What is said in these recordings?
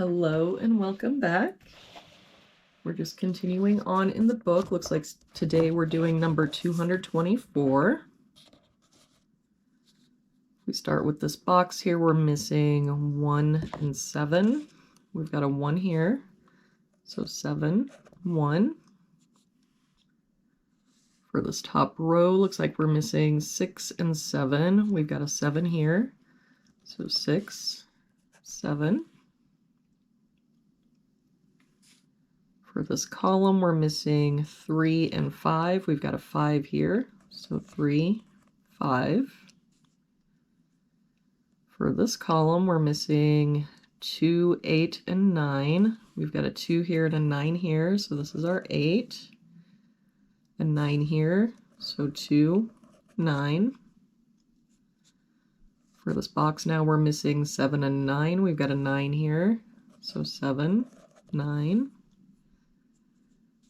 Hello and welcome back. We're just continuing on in the book. Looks like today we're doing number 224. We start with this box here. We're missing 1 and 7. We've got a 1 here. So 7, 1. For this top row, looks like we're missing 6 and 7. We've got a 7 here. So 6, 7. For this column, we're missing 3 and 5. We've got a 5 here. So 3, 5. For this column, we're missing 2, 8, and 9. We've got a 2 here and a 9 here. So this is our 8. A 9 here. So 2, 9. For this box now, we're missing 7 and 9. We've got a 9 here. So 7, 9.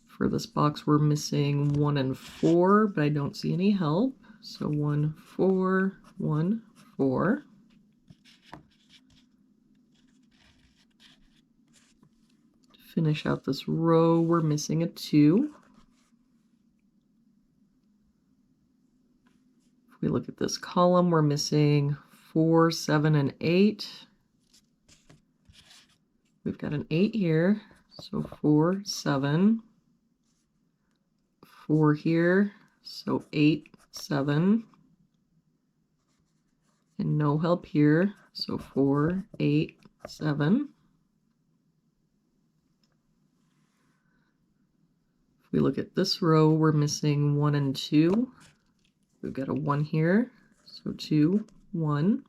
For this box, we're missing 1 and 4, but I don't see any help. So 1, 4, 1, 4. To finish out this row, we're missing a 2. If we look at this column, we're missing 4, 7, and 8. We've got an 8 here, so 4, 7. 4 here, so 8, 7. And no help here, so 4, 8, 7. If we look at this row, we're missing 1 and 2. We've got a 1 here, so 2, 1.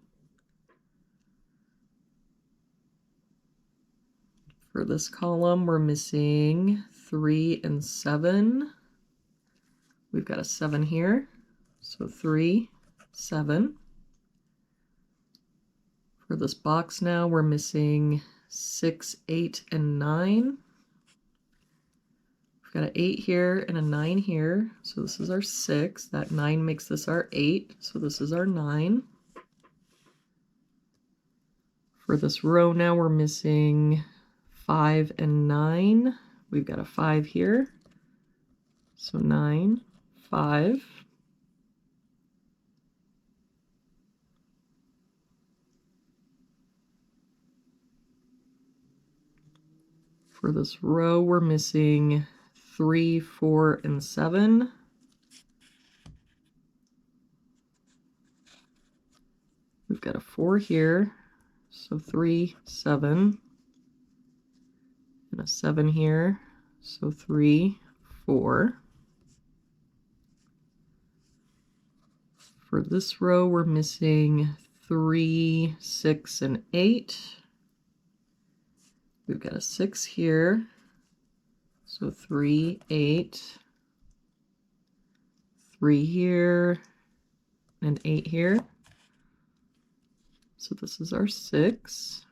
For this column, we're missing 3 and 7. We've got a 7 here, so 3, 7. For this box now, we're missing 6, 8, and 9. We've got an 8 here and a 9 here, so this is our 6. That 9 makes this our 8, so this is our 9. For this row now, we're missing 5 and 9. We've got a 5 here, so 9, 5. For this row, we're missing 3, 4, and 7. We've got a 4 here, so 3, 7. And a 7 here, so 3, 4. For this row, we're missing 3, 6, and 8. We've got a 6 here, so 3, 8. 3 here, and 8 here. So this is our 6.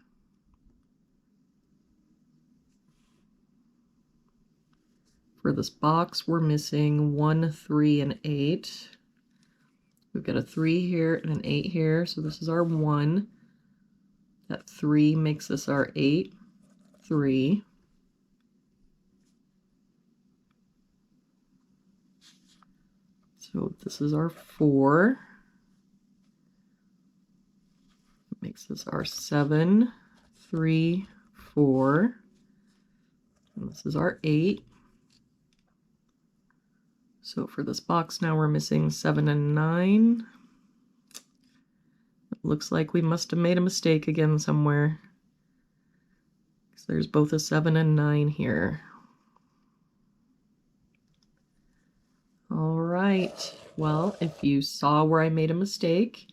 For this box, we're missing 1, 3, and 8. We've got a 3 here and an 8 here, so this is our 1. That 3 makes this our 8, 3. So this is our 4. It makes this our 7, 3, 4. And this is our 8. So for this box now, we're missing 7 and 9. It looks like we must have made a mistake again somewhere. So there's both a 7 and 9 here. All right. Well, if you saw where I made a mistake,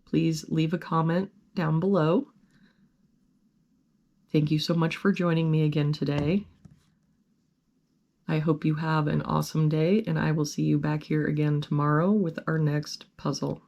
please leave a comment down below. Thank you so much for joining me again today. I hope you have an awesome day, and I will see you back here again tomorrow with our next puzzle.